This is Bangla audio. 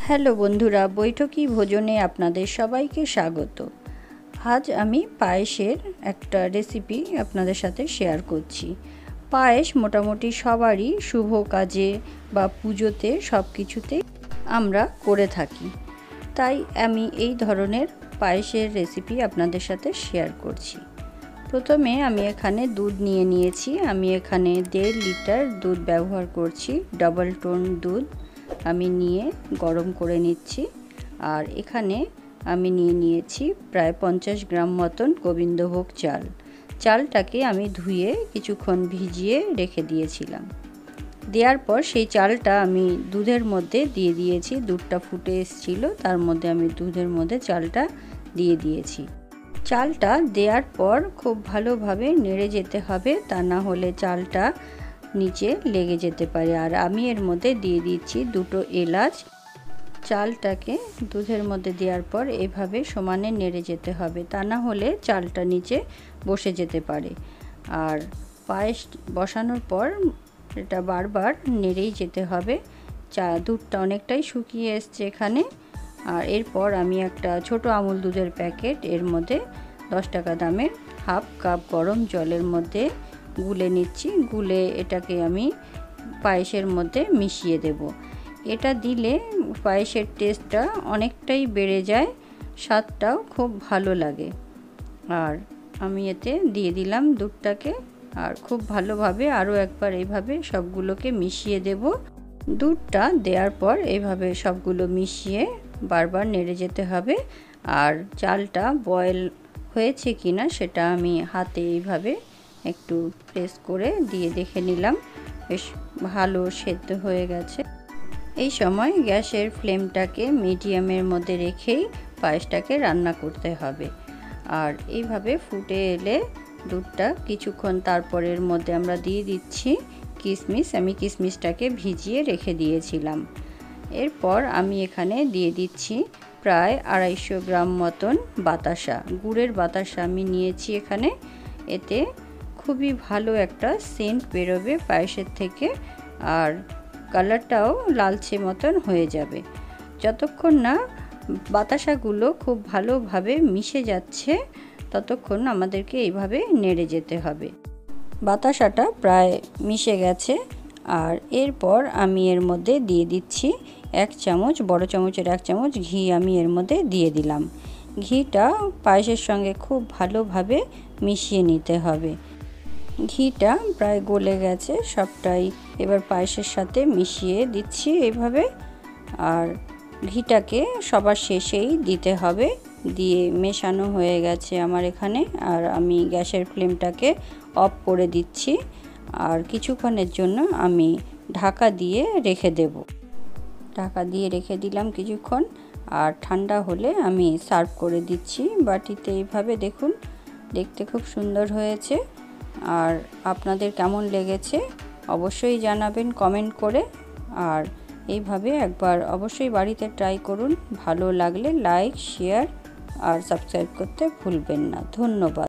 হ্যালো বন্ধুরা, বৈঠকি ভোজনে আপনাদের সবাইকে স্বাগত। আজ আমি পায়েসের একটা রেসিপি আপনাদের সাথে শেয়ার করছি। পায়েস মোটামুটি সবারই শুভ কাজে বা পুজোতে সব কিছুতেই আমরা করে থাকি, তাই আমি এই ধরনের পায়েসের রেসিপি আপনাদের সাথে শেয়ার করছি। প্রথমে আমি এখানে দুধ নিয়ে নিয়েছি। আমি এখানে 1.5 লিটার দুধ ব্যবহার করছি। ডাবল টোন দুধ আমি নিয়ে গরম করে নিচ্ছি। আর এখানে আমি নিয়ে নিয়েছি প্রায় 50 গ্রাম মতন গোবিন্দভোগ চাল। চালটাকে আমি ধুয়ে কিছুক্ষণ ভিজিয়ে রেখে দিয়েছিলাম। দেওয়ার পর সেই চালটা আমি দুধের মধ্যে দিয়ে দিয়েছি। দুধটা ফুটে এসেছিল, তার মধ্যে আমি দুধের মধ্যে চালটা দিয়ে দিয়েছি। চালটা দেওয়ার পর খুব ভালোভাবে নেড়ে যেতে হবে, তা না হলে চালটা নিচে লেগে যেতে পারে। আর আমি এর মধ্যে দিয়ে দিচ্ছি 2টো এলাচ। চালটাকে দুধের মধ্যে দেওয়ার পর এভাবে সমানে নেড়ে যেতে হবে, তা না হলে চালটা নিচে বসে যেতে পারে। আর পায়েস বসানোর পর এটা বারবার নেড়েই যেতে হবে। দুধটা অনেকটাই শুকিয়ে এসছে এখানে। আর এরপর আমি একটা ছোট আমুল দুধের প্যাকেট এর মধ্যে 10 টাকা দামের হাফ কাপ গরম জলের মধ্যে গুলে নিচ্ছি। গুলে এটাকে আমি পায়েসের মধ্যে মিশিয়ে দেব। এটা দিলে পায়েসের টেস্টটা অনেকটাই বেড়ে যায়, স্বাদটাও খুব ভালো লাগে। আর আমি এতে দিয়ে দিলাম দুধটাকে, আর খুব ভালোভাবে আরও একবার এইভাবে সবগুলোকে মিশিয়ে দেব। দুধটা দেওয়ার পর এইভাবে সবগুলো মিশিয়ে বারবার নেড়ে যেতে হবে। আর চালটা বয়েল হয়েছে কিনা সেটা আমি হাতে এইভাবে একটু প্রেস করে দিয়ে দেখে নিলাম, বেশ ভালো সেদ্ধ হয়ে গেছে। এই সময় গ্যাসের ফ্লেমটাকে মিডিয়ামের মধ্যে রেখেই পায়েসটাকে রান্না করতে হবে। আর এইভাবে ফুটে এলে দুধটা কিছুক্ষণ তারপরের মধ্যে আমরা দিয়ে দিচ্ছি কিশমিশ। আমি কিশমিশটাকে ভিজিয়ে রেখে দিয়েছিলাম। এরপর আমি এখানে দিয়ে দিচ্ছি প্রায় 250 গ্রাম মতন বাতাসা, গুড়ের বাতাসা আমি নিয়েছি এখানে। এতে খুবই ভালো একটা সেন্ট বেরোবে পায়েসের থেকে, আর কালারটাও লালচে মতন হয়ে যাবে। যতক্ষণ না বাতাসাগুলো খুব ভালোভাবে মিশে যাচ্ছে ততক্ষণ আমাদেরকে এইভাবে নেড়ে যেতে হবে। বাতাসাটা প্রায় মিশে গেছে। আর এরপর আমি এর মধ্যে দিয়ে দিচ্ছি 1 চামচ, বড় চামচের 1 চামচ ঘি আমি এর মধ্যে দিয়ে দিলাম। ঘিটা পায়েসের সঙ্গে খুব ভালোভাবে মিশিয়ে নিতে হবে। ঘিটা প্রায় গলে গেছে সবটাই, এবার পায়েসের সাথে মিশিয়ে দিচ্ছি এইভাবে। আর ঘিটাকে সবার শেষেই দিতে হবে। দিয়ে মেশানো হয়ে গেছে আমার এখানে। আর আমি গ্যাসের ফ্লেমটাকে অফ করে দিচ্ছি। আর কিছুক্ষণের জন্য আমি ঢাকা দিয়ে রেখে দেব। ঢাকা দিয়ে রেখে দিলাম কিছুক্ষণ। আর ঠান্ডা হলে আমি সার্ভ করে দিচ্ছি বাটিতে। এইভাবে দেখুন, দেখতে খুব সুন্দর হয়েছে। আর আপনাদের কেমন লেগেছে অবশ্যই জানাবেন কমেন্ট করে। আর এইভাবে একবার অবশ্যই বাড়িতে ট্রাই করুন। ভালো লাগলে লাইক, শেয়ার আর সাবস্ক্রাইব করতে ভুলবেন না। ধন্যবাদ।